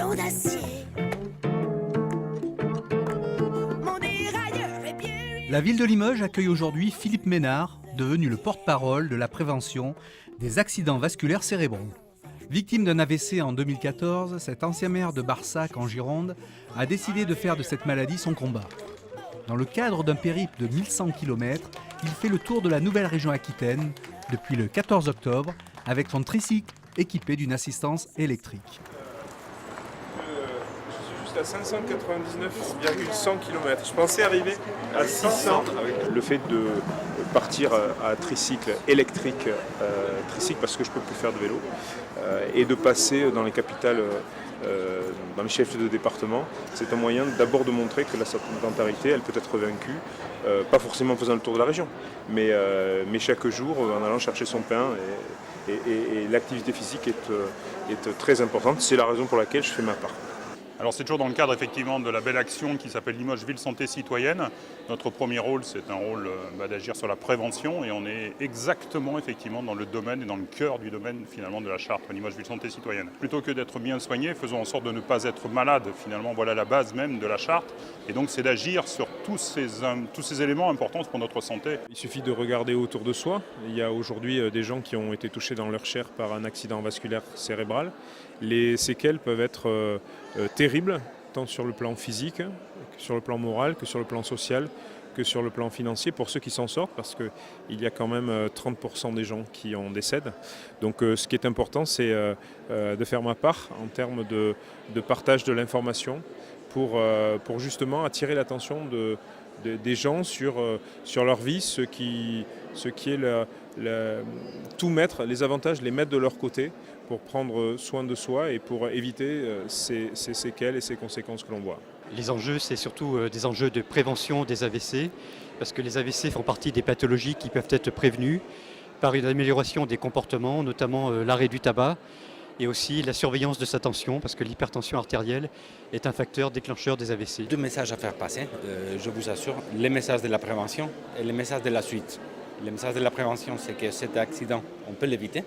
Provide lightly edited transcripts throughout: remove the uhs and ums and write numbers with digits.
vélo d'acier. Mon dérailleur est bien... La ville de Limoges accueille aujourd'hui Philippe Ménard, devenu le porte-parole de la prévention des accidents vasculaires cérébraux. Victime d'un AVC en 2014, cet ancien maire de Barsac en Gironde a décidé de faire de cette maladie son combat. Dans le cadre d'un périple de 1100 km, il fait le tour de la nouvelle région Aquitaine depuis le 14 octobre avec son tricycle équipé d'une assistance électrique. Je suis juste à 599,100 km. Je pensais arriver à 600 avec le fait de partir à tricycle électrique, tricycle parce que je ne peux plus faire de vélo, et de passer dans les capitales, dans les chefs de département. C'est un moyen d'abord de montrer que la sédentarité, elle peut être vaincue, pas forcément en faisant le tour de la région, mais chaque jour en allant chercher son pain. Et l'activité physique est très importante. C'est la raison pour laquelle je fais ma part. Alors c'est toujours dans le cadre effectivement de la belle action qui s'appelle Limoges Ville Santé Citoyenne. Notre premier rôle, c'est un rôle d'agir sur la prévention et on est exactement effectivement dans le domaine et dans le cœur du domaine finalement de la charte Limoges Ville Santé Citoyenne. Plutôt que d'être bien soigné, faisons en sorte de ne pas être malade. Finalement, voilà la base même de la charte. Et donc c'est d'agir sur tous ces éléments importants pour notre santé. Il suffit de regarder autour de soi. Il y a aujourd'hui des gens qui ont été touchés dans leur chair par un accident vasculaire cérébral. Les séquelles peuvent être terribles, tant sur le plan physique, que sur le plan moral, que sur le plan social, que sur le plan financier, pour ceux qui s'en sortent, parce qu'il y a quand même 30% des gens qui en décèdent. Donc ce qui est important, c'est de faire ma part en termes de partage de l'information pour justement attirer l'attention des gens sur leur vie, ce qui est tout mettre, les avantages, les mettre de leur côté pour prendre soin de soi et pour éviter ces séquelles et ces conséquences que l'on voit. Les enjeux, c'est surtout des enjeux de prévention des AVC, parce que les AVC font partie des pathologies qui peuvent être prévenues par une amélioration des comportements, notamment l'arrêt du tabac, et aussi la surveillance de sa tension, parce que l'hypertension artérielle est un facteur déclencheur des AVC. Deux messages à faire passer, je vous assure, les messages de la prévention et les messages de la suite. Le message de la prévention, c'est que cet accident, on peut l'éviter.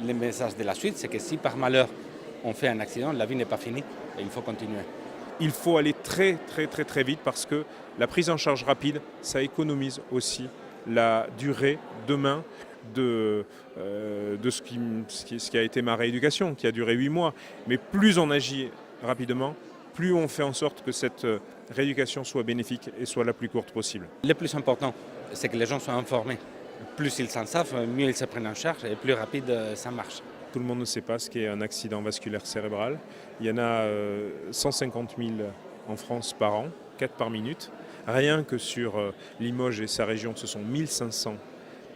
Le message de la suite, c'est que si par malheur on fait un accident, la vie n'est pas finie et il faut continuer. Il faut aller très vite parce que la prise en charge rapide, ça économise aussi la durée demain de ce qui a été ma rééducation, qui a duré 8 mois. Mais plus on agit rapidement, plus on fait en sorte que cette rééducation soit bénéfique et soit la plus courte possible. Le plus important, c'est que les gens soient informés. Plus ils s'en savent, mieux ils se prennent en charge et plus rapide ça marche. Tout le monde ne sait pas ce qu'est un accident vasculaire cérébral. Il y en a 150 000 en France par an, 4 par minute. Rien que sur Limoges et sa région, ce sont 1500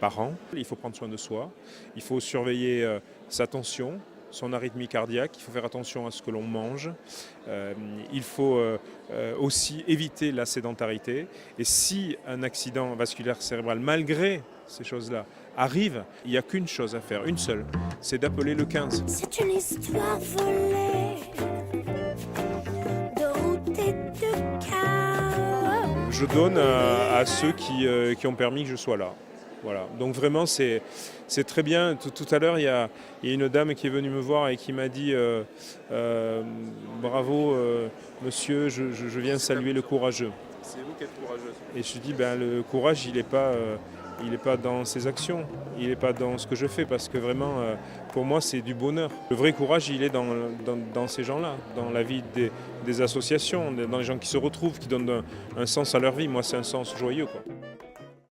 par an. Il faut prendre soin de soi, il faut surveiller sa tension, son arythmie cardiaque, il faut faire attention à ce que l'on mange, il faut aussi éviter la sédentarité. Et si un accident vasculaire cérébral, malgré ces choses-là, arrive, il n'y a qu'une chose à faire, une seule, c'est d'appeler le 15. C'est une histoire volée de route et de chaos. Je donne à ceux qui ont permis que je sois là. Voilà. Donc vraiment, c'est très bien. Tout à l'heure, il y a une dame qui est venue me voir et qui m'a dit bravo monsieur, je viens saluer le courageux. C'est vous qui êtes courageuse. Et je dis le courage, il n'est pas dans ses actions, il n'est pas dans ce que je fais, parce que vraiment, pour moi, c'est du bonheur. Le vrai courage, il est dans ces gens-là, dans la vie des associations, dans les gens qui se retrouvent, qui donnent un sens à leur vie. Moi, c'est un sens joyeux, quoi.